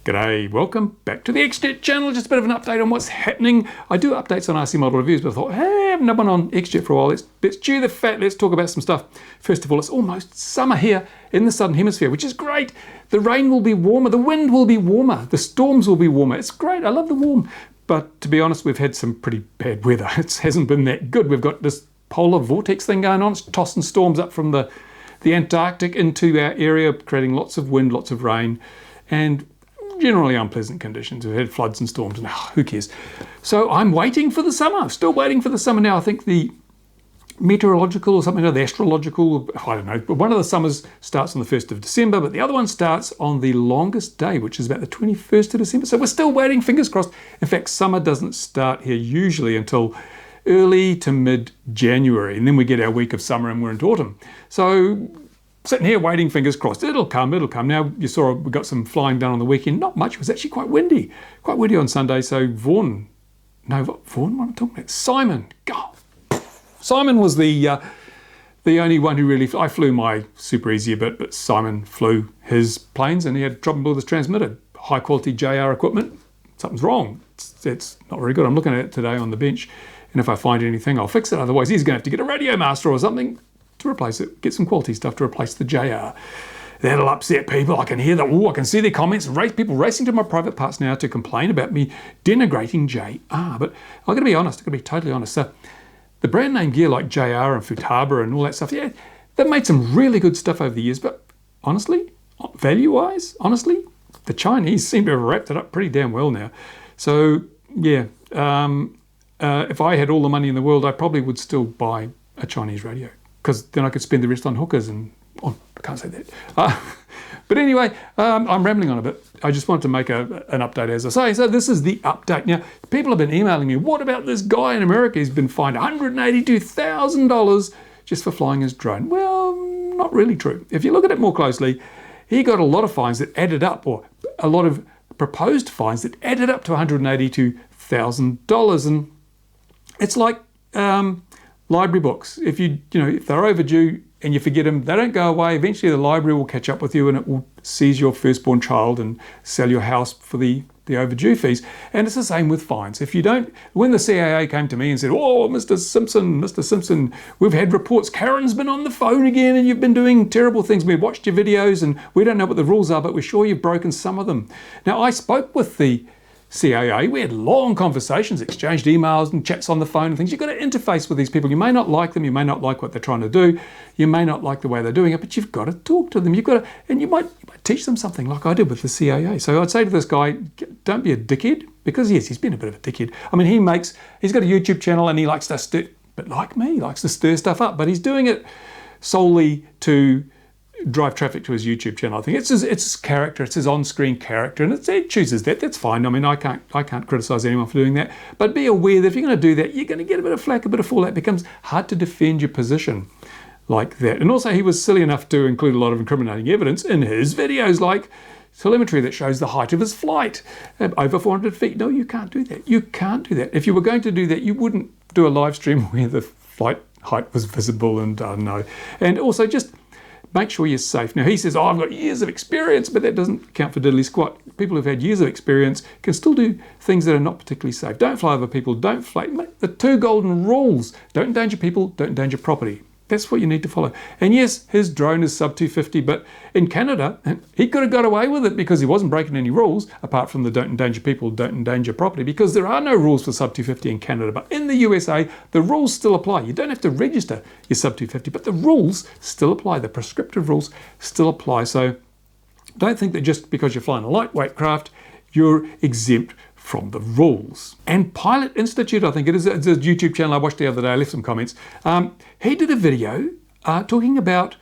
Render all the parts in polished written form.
G'day, welcome back to the XJet channel. Just a bit of an update on what's happening. I do updates on RC model reviews, but I thought, hey, I haven't done one on XJet for a while. Let's chew the fat, let's talk about some stuff. First of all, it's almost summer here in the Southern Hemisphere, which is great. The rain will be warmer, the wind will be warmer, the storms will be warmer. It's great, I love the warm. But to be honest, we've had some pretty bad weather. It hasn't been that good. We've got this polar vortex thing going on. It's tossing storms up from the Antarctic into our area, creating lots of wind, lots of rain, and generally unpleasant conditions. We've had floods and storms, and who cares? So I'm waiting for the summer. Still waiting for the summer now. I think the meteorological or something, or the astrological, I don't know, but one of the summers starts on the 1st of December, but the other one starts on the longest day, which is about the 21st of December. So we're still waiting, fingers crossed. In fact, summer doesn't start here usually until early to mid-January, and then we get our week of summer and we're into autumn. So sitting here waiting, fingers crossed. It'll come, it'll come. Now, you saw we got some flying done on the weekend. Not much. It was actually quite windy on Sunday. So Vaughan, what am I talking about? Simon, God. Simon was the only one who really, I flew my Super Easy a bit, but Simon flew his planes and he had trouble with his transmitter. High quality JR equipment, something's wrong. It's not very good. I'm looking at it today on the bench, and if I find anything, I'll fix it. Otherwise, he's going to have to get a Radio Master or something to replace it, get some quality stuff to replace the JR. That'll upset people. I can hear that. I can see their comments. People racing to my private parts now to complain about me denigrating JR. But I'm going to be honest. I'm going to be totally honest. So the brand name gear like JR and Futaba and all that stuff, yeah, they've made some really good stuff over the years. But honestly, value-wise, honestly, the Chinese seem to have wrapped it up pretty damn well now. So yeah, if I had all the money in the world, I probably would still buy a Chinese radio, because then I could spend the rest on hookers and, I can't say that. But anyway, I'm rambling on a bit. I just wanted to make an update, as I say. So this is the update. Now, people have been emailing me, what about this guy in America? He's been fined $182,000 just for flying his drone. Well, not really true. If you look at it more closely, he got a lot of fines that added up, or a lot of proposed fines that added up to $182,000. And it's like library books. If if they're overdue and you forget them, they don't go away. Eventually the library will catch up with you and it will seize your firstborn child and sell your house for the overdue fees. And it's the same with fines. If you don't, when the CAA came to me and said, oh, Mr. Simpson, we've had reports, Karen's been on the phone again and you've been doing terrible things. We watched your videos and we don't know what the rules are, but we're sure you've broken some of them. Now, I spoke with the CAA. We had long conversations, exchanged emails and chats on the phone and things. You've got to interface with these people. You may not like them, you may not like what they're trying to do, you may not like the way they're doing it, but you've got to talk to them. You've got to, and you might teach them something, like I did with the CAA. So I'd say to this guy, don't be a dickhead, because yes, he's been a bit of a dickhead. I mean, he's got a YouTube channel and he likes to stir, but like me, he likes to stir stuff up, but he's doing it solely to drive traffic to his YouTube channel. I think it's his character, it's his on-screen character, and it chooses that. That's fine. I mean, I can't criticize anyone for doing that, but be aware that if you're going to do that, you're going to get a bit of flack, a bit of fallout. It becomes hard to defend your position like that. And also, he was silly enough to include a lot of incriminating evidence in his videos, like telemetry that shows the height of his flight, over 400 feet. No, you can't do that. You can't do that. If you were going to do that, you wouldn't do a live stream where the flight height was visible, and I don't know. And also, just make sure you're safe. Now, he says, oh, I've got years of experience, but that doesn't count for diddly squat. People who've had years of experience can still do things that are not particularly safe. Don't fly over people, don't fly. The two golden rules: don't endanger people, don't endanger property. That's what you need to follow. And yes, his drone is sub 250, but in Canada, he could have got away with it because he wasn't breaking any rules, apart from the don't endanger people, don't endanger property, because there are no rules for sub 250 in Canada. But in the USA, the rules still apply. You don't have to register your sub 250, but the rules still apply. The prescriptive rules still apply. So don't think that just because you're flying a lightweight craft, you're exempt from the rules. And Pilot Institute, I think it's a YouTube channel I watched the other day, I left some comments. He did a video talking about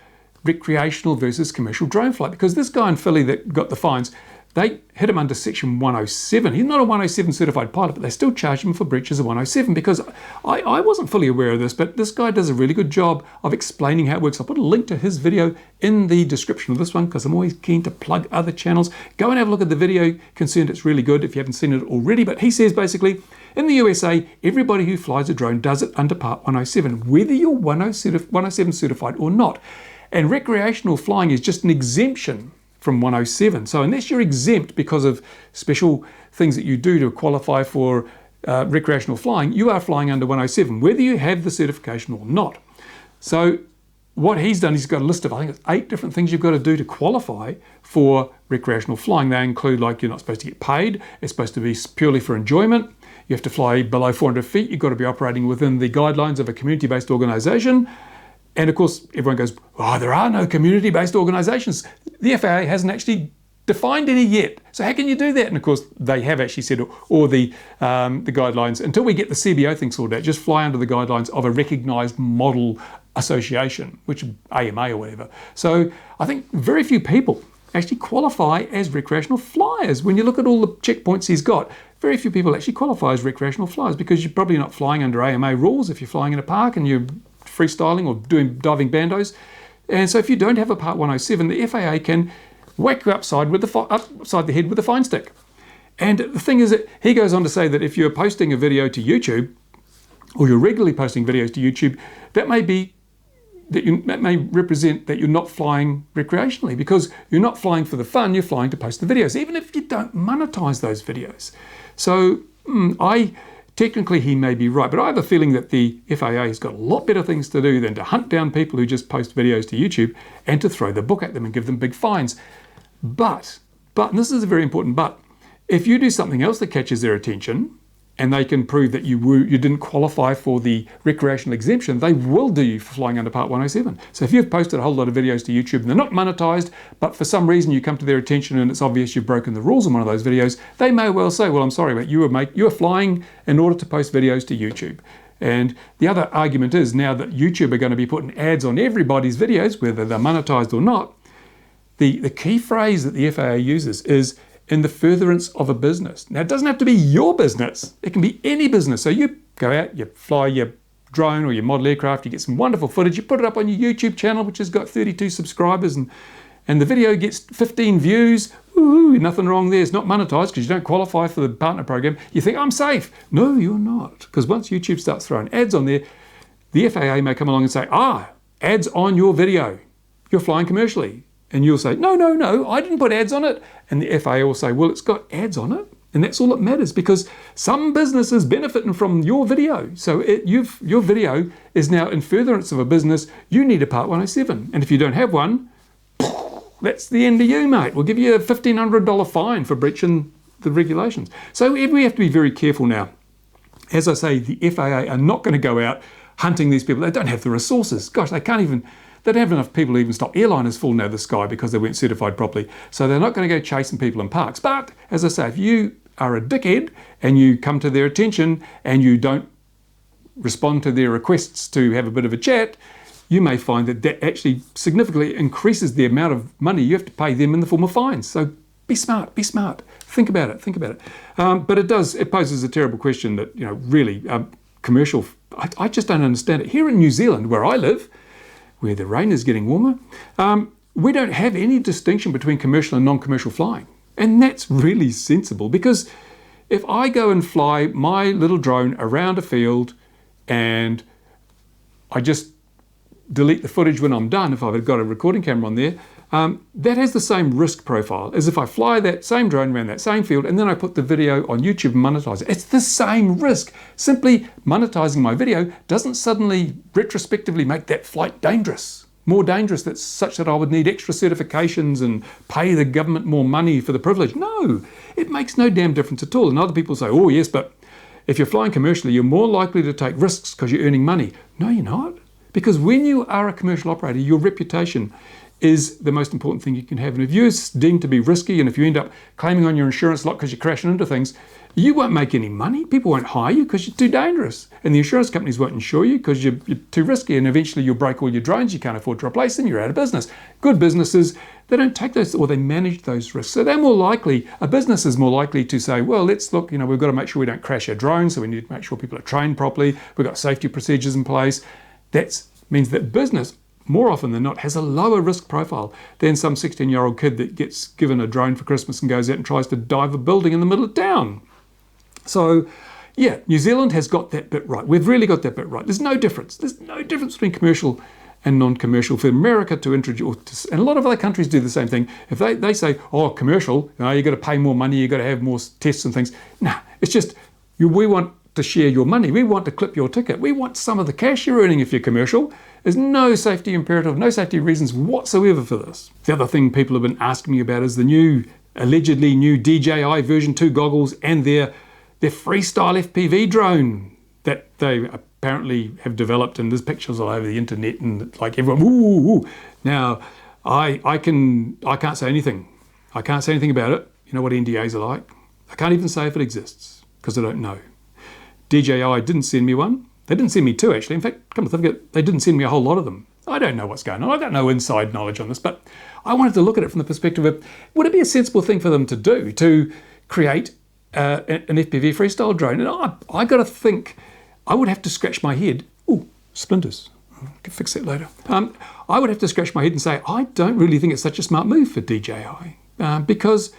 recreational versus commercial drone flight, because this guy in Philly that got the fines, they hit him under section 107. He's not a 107 certified pilot, but they still charged him for breaches of 107, because I wasn't fully aware of this, but this guy does a really good job of explaining how it works. I'll put a link to his video in the description of this one, because I'm always keen to plug other channels. Go and have a look at the video concerned. It's really good if you haven't seen it already. But he says basically, in the USA, everybody who flies a drone does it under Part 107, whether you're 107 certified or not. And recreational flying is just an exemption from 107. So unless you're exempt because of special things that you do to qualify for recreational flying, you are flying under 107, whether you have the certification or not. So what he's done, he's got a list of, I think it's 8 different things you've got to do to qualify for recreational flying. They include, like, you're not supposed to get paid. It's supposed to be purely for enjoyment. You have to fly below 400 feet. You've got to be operating within the guidelines of a community-based organisation. And of course, everyone goes, oh, there are no community-based organisations. The FAA hasn't actually defined any yet. So how can you do that? And of course, they have actually said, or the guidelines, until we get the CBO thing sorted out, just fly under the guidelines of a recognised model association, which AMA or whatever. So I think very few people actually qualify as recreational flyers. When you look at all the checkpoints he's got, very few people actually qualify as recreational flyers because you're probably not flying under AMA rules if you're flying in a park and you're freestyling or doing diving bandos. And so if you don't have a Part 107, the FAA can whack you upside the head with a fine stick. And the thing is that he goes on to say that if you're posting a video to YouTube, or you're regularly posting videos to YouTube, that may represent that you're not flying recreationally, because you're not flying for the fun, you're flying to post the videos, even if you don't monetize those videos. So technically he may be right, but I have a feeling that the FAA has got a lot better things to do than to hunt down people who just post videos to YouTube and to throw the book at them and give them big fines. But, and this is a very important but, if you do something else that catches their attention and they can prove that you didn't qualify for the recreational exemption, they will do you for flying under Part 107. So if you've posted a whole lot of videos to YouTube and they're not monetized, but for some reason you come to their attention and it's obvious you've broken the rules in one of those videos, they may well say, well, I'm sorry, but you were flying in order to post videos to YouTube. And the other argument is, now that YouTube are going to be putting ads on everybody's videos, whether they're monetized or not, the key phrase that the FAA uses is in the furtherance of a business. Now, it doesn't have to be your business. It can be any business. So you go out, you fly your drone or your model aircraft, you get some wonderful footage, you put it up on your YouTube channel, which has got 32 subscribers, and the video gets 15 views. Woo-hoo, nothing wrong there. It's not monetized because you don't qualify for the partner program. You think, I'm safe. No, you're not. Because once YouTube starts throwing ads on there, the FAA may come along and say, ads on your video. You're flying commercially. And you'll say, no, I didn't put ads on it. And the FAA will say, well, it's got ads on it. And that's all that matters, because some business is benefiting from your video. So your video is now in furtherance of a business. You need a Part 107. And if you don't have one, that's the end of you, mate. We'll give you a $1,500 fine for breaching the regulations. So we have to be very careful now. As I say, the FAA are not going to go out hunting these people. They don't have the resources. Gosh, they don't have enough people to even stop airliners falling out of the sky because they weren't certified properly. So they're not going to go chasing people in parks. But as I say, if you are a dickhead and you come to their attention and you don't respond to their requests to have a bit of a chat, you may find that actually significantly increases the amount of money you have to pay them in the form of fines. So be smart. Think about it. But it poses a terrible question that, really commercial, I just don't understand it. Here in New Zealand, where I live, where the rain is getting warmer, we don't have any distinction between commercial and non-commercial flying. And that's really sensible, because if I go and fly my little drone around a field and I just delete the footage when I'm done, if I've got a recording camera on there, that has the same risk profile as if I fly that same drone around that same field and then I put the video on YouTube and monetize it. It's the same risk. Simply monetizing my video doesn't suddenly retrospectively make that flight dangerous. More dangerous, that's such that I would need extra certifications and pay the government more money for the privilege. No, it makes no damn difference at all. And other people say, oh yes, but if you're flying commercially, you're more likely to take risks because you're earning money. No, you're not. Because when you are a commercial operator, your reputation is the most important thing you can have. And if you're deemed to be risky, and if you end up claiming on your insurance a lot because you're crashing into things, you won't make any money. People won't hire you because you're too dangerous. And the insurance companies won't insure you because you're too risky, and eventually you'll break all your drones, you can't afford to replace them, you're out of business. Good businesses, they don't take those, or they manage those risks. So they're more likely, a business is more likely to say, well, let's look, we've got to make sure we don't crash our drones, so we need to make sure people are trained properly, we've got safety procedures in place. That means that business, more often than not, has a lower risk profile than some 16-year-old kid that gets given a drone for Christmas and goes out and tries to dive a building in the middle of town. So, yeah, New Zealand has got that bit right. We've really got that bit right. There's no difference. There's no difference between commercial and non-commercial for America to introduce, and a lot of other countries do the same thing. If they say, oh, commercial, you've got to pay more money, you've got to have more tests and things. No, it's just, we want to share your money. We want to clip your ticket. We want some of the cash you're earning if you're commercial. There's no safety imperative, no safety reasons whatsoever for this. The other thing people have been asking me about is the allegedly new DJI version 2 goggles and their freestyle FPV drone that they apparently have developed, and there's pictures all over the internet and like everyone, ooh. Now, I can't say anything. I can't say anything about it. You know what NDAs are like? I can't even say if it exists because I don't know. DJI didn't send me one. They didn't send me two, actually. In fact, come to think of it, they didn't send me a whole lot of them. I don't know what's going on. I got no inside knowledge on this, but I wanted to look at it from the perspective of, would it be a sensible thing for them to do, to create an FPV freestyle drone? And I got to think, I would have to scratch my head. Ooh, splinters. I can fix that later. I would have to scratch my head and say, I don't really think it's such a smart move for DJI because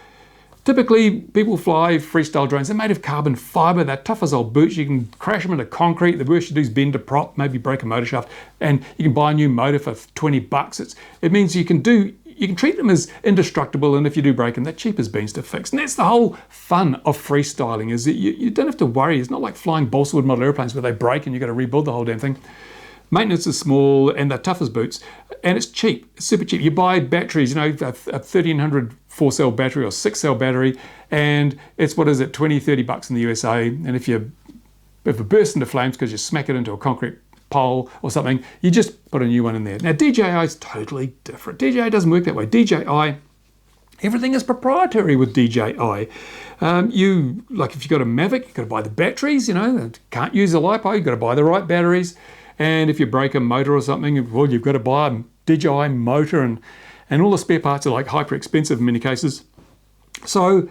typically people fly freestyle drones. They're made of carbon fiber. They're tough as old boots. You can crash them into concrete. The worst you do is bend a prop, maybe break a motor shaft, and you can buy a new motor for $20. It means you can treat them as indestructible, and if you do break them, they're cheap as beans to fix. And that's the whole fun of freestyling, is that you don't have to worry. It's not like flying balsa wood model airplanes where they break and you've got to rebuild the whole damn thing. Maintenance is small and they're tough as boots, and it's cheap. It's super cheap. You buy batteries, a 1300 4-cell battery or 6-cell battery, and it's, $20-30 in the USA. And if it bursts into flames because you smack it into a concrete pole or something, you just put a new one in there. Now DJI is totally different. DJI doesn't work that way. DJI, everything is proprietary with DJI. If you've got a Mavic, you've got to buy the batteries, can't use a LiPo, you've got to buy the right batteries. And if you break a motor or something, well, you've got to buy a DJI motor, and all the spare parts are like hyper expensive in many cases. So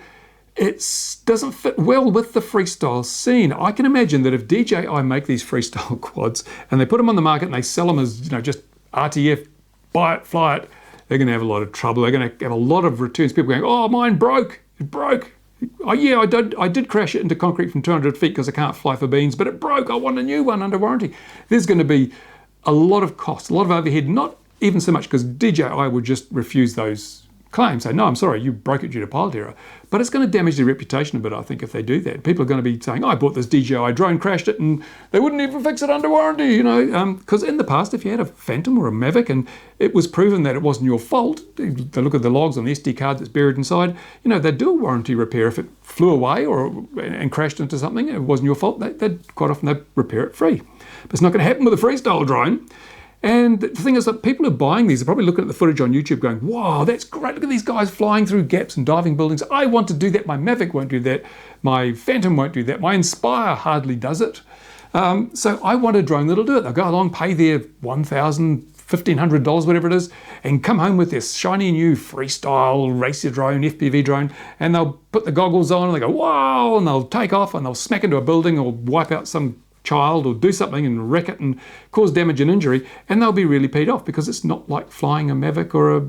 it doesn't fit well with the freestyle scene. I can imagine that if DJI make these freestyle quads and they put them on the market and they sell them as just RTF, buy it, fly it, they're going to have a lot of trouble. They're going to have a lot of returns. People going, oh, mine broke. It broke. Oh yeah, I did crash it into concrete from 200 feet because I can't fly for beans, but it broke. I want a new one under warranty. There's going to be a lot of cost, a lot of overhead, not even so much because DJI would just refuse those claims, say, no, I'm sorry, you broke it due to pilot error. But it's going to damage their reputation a bit, I think, if they do that. People are going to be saying, I bought this DJI drone, crashed it, and they wouldn't even fix it under warranty, because in the past, if you had a Phantom or a Mavic and it was proven that it wasn't your fault, they look at the logs on the SD card that's buried inside, they'd do a warranty repair. If it flew away and crashed into something, it wasn't your fault, they'd quite often repair it free. But it's not going to happen with a freestyle drone. And the thing is that people who are buying these are probably looking at the footage on YouTube going, wow, that's great. Look at these guys flying through gaps and diving buildings. I want to do that. My Mavic won't do that. My Phantom won't do that. My Inspire hardly does it. So I want a drone that'll do it. They'll go along, pay their $1,000, $1,500, whatever it is, and come home with this shiny new freestyle racer drone, FPV drone, and they'll put the goggles on and they go, wow, and they'll take off and they'll smack into a building or wipe out some child or do something and wreck it and cause damage and injury, and they'll be really paid off because it's not like flying a Mavic or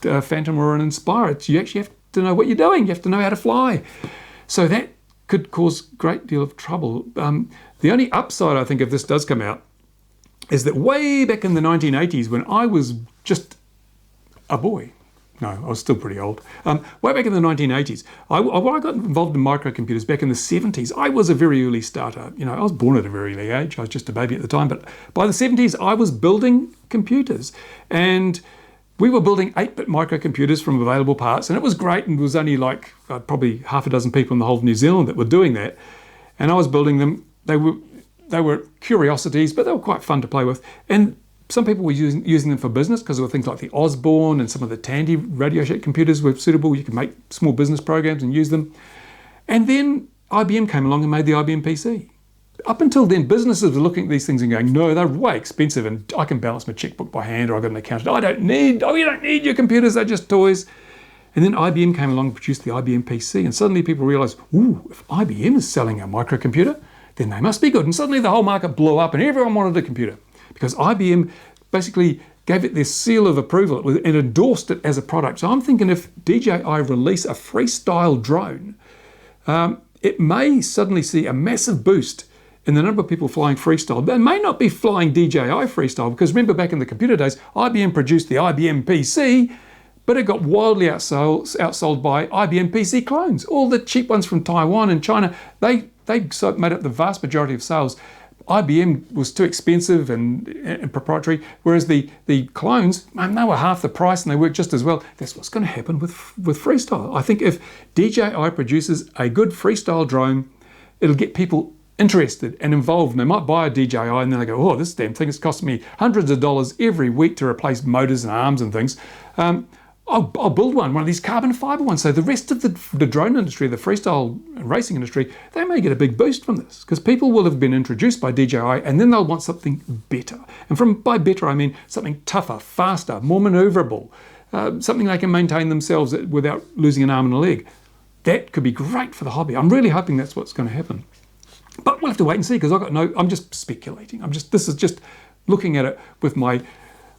a Phantom or an Inspire. You actually have to know what you're doing. You have to know how to fly. So that could cause a great deal of trouble. The only upside, I think, if this does come out is that way back in the 1980s when I was just a boy, no, I was still pretty old. Way back in the 1980s, when I got involved in microcomputers back in the 70s, I was a very early starter. I was born at a very early age. I was just a baby at the time. But by the 70s, I was building computers. And we were building 8-bit microcomputers from available parts. And it was great. And there was only like probably half a dozen people in the whole of New Zealand that were doing that. And I was building them. They were curiosities, but they were quite fun to play with. And some people were using them for business because there were things like the Osborne and some of the Tandy Radio Shack computers were suitable. You could make small business programs and use them. And then IBM came along and made the IBM PC. Up until then, businesses were looking at these things and going, no, they're way expensive and I can balance my checkbook by hand, or I've got an accountant. You don't need your computers, they're just toys. And then IBM came along and produced the IBM PC, and suddenly people realized, ooh, if IBM is selling a microcomputer, then they must be good. And suddenly the whole market blew up and everyone wanted a computer, because IBM basically gave it their seal of approval and endorsed it as a product. So I'm thinking if DJI release a freestyle drone, it may suddenly see a massive boost in the number of people flying freestyle. They may not be flying DJI freestyle, because remember back in the computer days, IBM produced the IBM PC, but it got wildly outsold by IBM PC clones. All the cheap ones from Taiwan and China, they made up the vast majority of sales. IBM was too expensive and proprietary, whereas the clones, they were half the price and they worked just as well. That's what's going to happen with freestyle. I think if DJI produces a good freestyle drone, it'll get people interested and involved. And they might buy a DJI and then they go, oh, this damn thing is costing me hundreds of dollars every week to replace motors and arms and things. I'll build one of these carbon fiber ones. So the rest of the drone industry, the freestyle racing industry, they may get a big boost from this, because people will have been introduced by DJI and then they'll want something better. And by better, I mean something tougher, faster, more maneuverable, something they can maintain themselves without losing an arm and a leg. That could be great for the hobby. I'm really hoping that's what's going to happen. But we'll have to wait and see, because I'm just speculating. This is just looking at it with my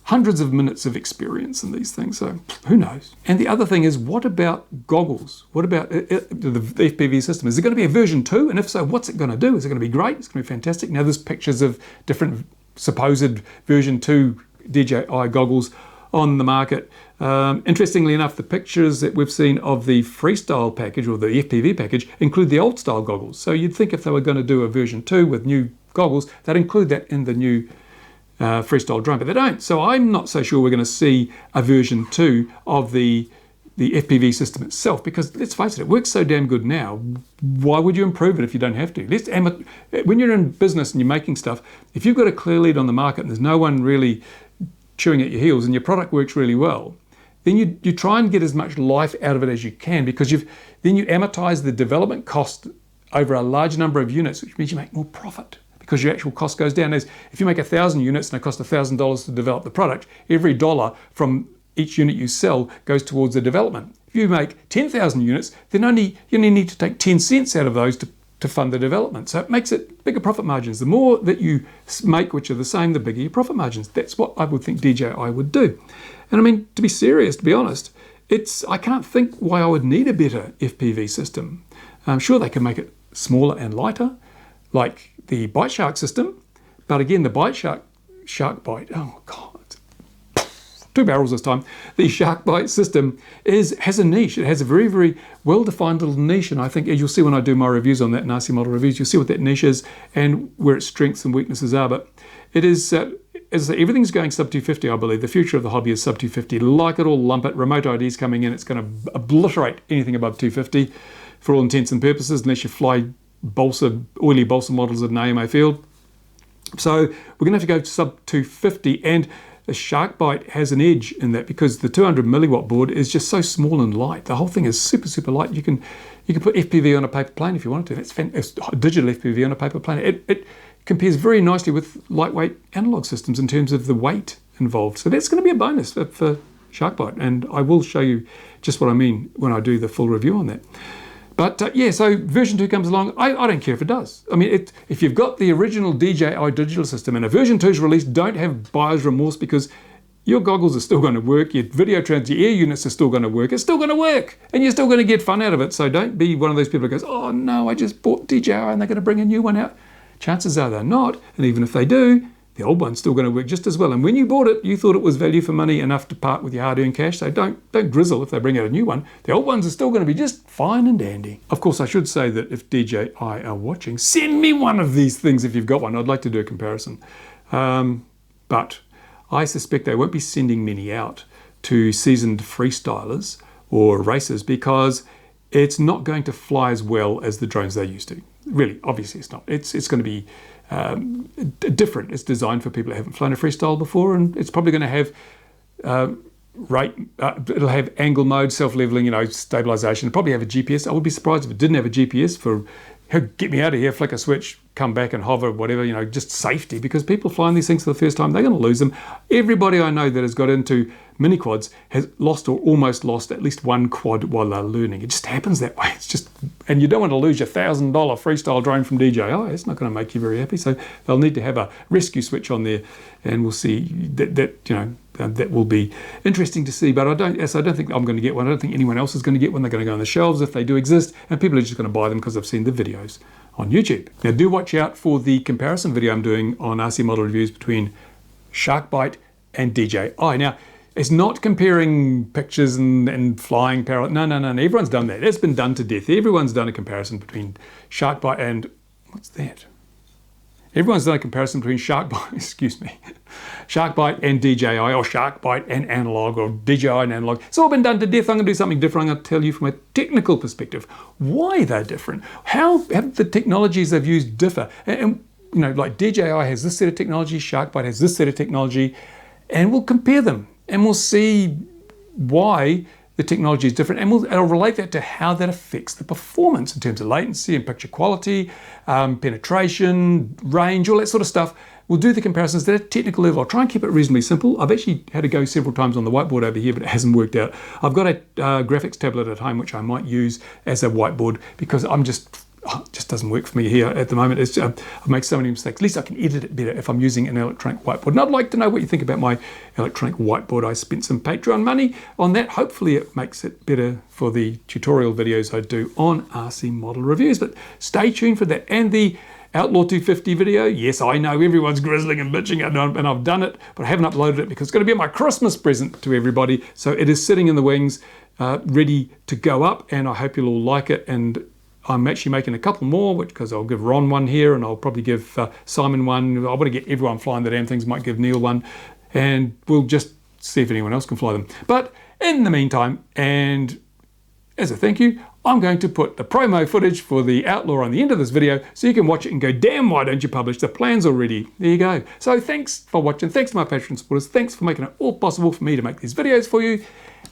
hundreds of minutes of experience in these things, so who knows? And the other thing is, what about goggles? What about the FPV system? Is it going to be a version 2? And if so, what's it going to do? Is it going to be great? It's going to be fantastic. Now there's pictures of different supposed version 2 DJI goggles on the market. Interestingly enough, the pictures that we've seen of the freestyle package or the FPV package include the old style goggles. So you'd think if they were going to do a version 2 with new goggles, they'd include that in the new freestyle drone, but they don't. So I'm not so sure we're going to see a version 2 of the FPV system itself, because let's face it works so damn good now. Why would you improve it if you don't have to? When you're in business and you're making stuff, if you've got a clear lead on the market and there's no one really chewing at your heels and your product works really well, then you try and get as much life out of it as you can, because then you amortize the development cost over a large number of units, which means you make more profit, because your actual cost goes down. As if you make 1,000 units and it costs $1,000 to develop the product, every dollar from each unit you sell goes towards the development. If you make 10,000 units, then you only need to take 10 cents out of those to fund the development. So it makes it bigger profit margins. The more that you make, which are the same, the bigger your profit margins. That's what I would think DJI would do. And I mean, to be serious, to be honest, I can't think why I would need a better FPV system. I'm sure they can make it smaller and lighter, like the Bite Shark system, but again, the Shark Bite, oh God, 2 barrels this time. The Shark Bite system has a niche. It has a very, very well-defined little niche, and I think, as you'll see when I do my reviews on that, nasty model reviews, you'll see what that niche is and where its strengths and weaknesses are. But it is, as I say, everything's going sub 250, I believe. The future of the hobby is sub 250. Like it or lump it, remote IDs coming in, it's going to obliterate anything above 250 for all intents and purposes, unless you fly oily balsa models at an AMA field. So we're going to have to go to sub 250, and the Shark Bite has an edge in that, because the 200 milliwatt board is just so small and light. The whole thing is super, super light. You can put FPV on a paper plane if you wanted to. It's digital FPV on a paper plane. It compares very nicely with lightweight analog systems in terms of the weight involved. So that's going to be a bonus for Shark Bite, and I will show you just what I mean when I do the full review on that. But yeah, so version 2 comes along. I don't care if it does. I mean, if you've got the original DJI digital system and a version 2 is released, don't have buyer's remorse, because your goggles are still going to work, your your air units are still going to work, it's still going to work, and you're still going to get fun out of it. So don't be one of those people who goes, oh no, I just bought DJI and they're going to bring a new one out. Chances are they're not, and even if they do, the old one's still going to work just as well. And when you bought it, you thought it was value for money enough to part with your hard-earned cash. So don't grizzle if they bring out a new one. The old ones are still going to be just fine and dandy. Of course, I should say that if DJI are watching, send me one of these things if you've got one. I'd like to do a comparison. But I suspect they won't be sending many out to seasoned freestylers or racers, because it's not going to fly as well as the drones they're used to. Really, obviously it's not. It's going to be different. It's designed for people who haven't flown a freestyle before, and it's probably going to have it'll have angle mode, self-leveling, stabilization. It'll probably have a GPS. I would be surprised if it didn't have a GPS for get me out of here, flick a switch, come back and hover, whatever, just safety, because people flying these things for the first time, they're going to lose them. Everybody I know that has got into mini quads has lost or almost lost at least one quad while they're learning. It just happens that way. It's just, and you don't want to lose your $1,000 freestyle drone from DJI. It's not going to make you very happy. So they'll need to have a rescue switch on there, and we'll see that will be interesting to see. But I don't think I'm going to get one. I don't think anyone else is going to get one. They're going to go on the shelves if they do exist, and people are just going to buy them because they've seen the videos on YouTube. Now do watch out for the comparison video I'm doing on RC model reviews between Sharkbite and DJI. Now, it's not comparing pictures and flying parallel. No. Everyone's done that. It's been done to death. Everyone's done a comparison between Sharkbite and, what's that? Everyone's done a comparison between Sharkbite and DJI, or Sharkbite and analog, or DJI and analog. It's all been done to death. I'm going to do something different. I'm going to tell you from a technical perspective why they're different. How the technologies they've used differ. And like DJI has this set of technology, Sharkbite has this set of technology, and we'll compare them and we'll see why the technology is different, and it'll relate that to how that affects the performance in terms of latency and picture quality, penetration, range, all that sort of stuff. We'll do the comparisons at a technical level. I'll try and keep it reasonably simple. I've actually had to go several times on the whiteboard over here, but it hasn't worked out. I've got a graphics tablet at home, which I might use as a whiteboard, because it just doesn't work for me here at the moment. I make so many mistakes. At least I can edit it better if I'm using an electronic whiteboard. And I'd like to know what you think about my electronic whiteboard. I spent some Patreon money on that. Hopefully it makes it better for the tutorial videos I do on RC model reviews. But stay tuned for that. And the Outlaw 250 video. Yes, I know everyone's grizzling and bitching, and I've done it, but I haven't uploaded it because it's going to be my Christmas present to everybody. So it is sitting in the wings, ready to go up, and I hope you'll all like it. And I'm actually making a couple more, because I'll give Ron one here, and I'll probably give Simon one. I want to get everyone flying the damn things. Might give Neil one, and we'll just see if anyone else can fly them. But in the meantime, and as a thank you, I'm going to put the promo footage for the Outlaw on the end of this video, so you can watch it and go, damn, why don't you publish the plans already? There you go. So thanks for watching. Thanks to my Patreon supporters. Thanks for making it all possible for me to make these videos for you,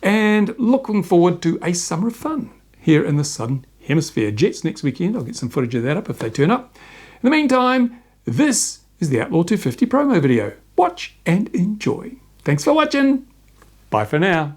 and looking forward to a summer of fun here in the Southern Hemisphere. Jets next weekend. I'll get some footage of that up if they turn up. In the meantime, this is the Outlaw 250 promo video. Watch and enjoy. Thanks for watching. Bye for now.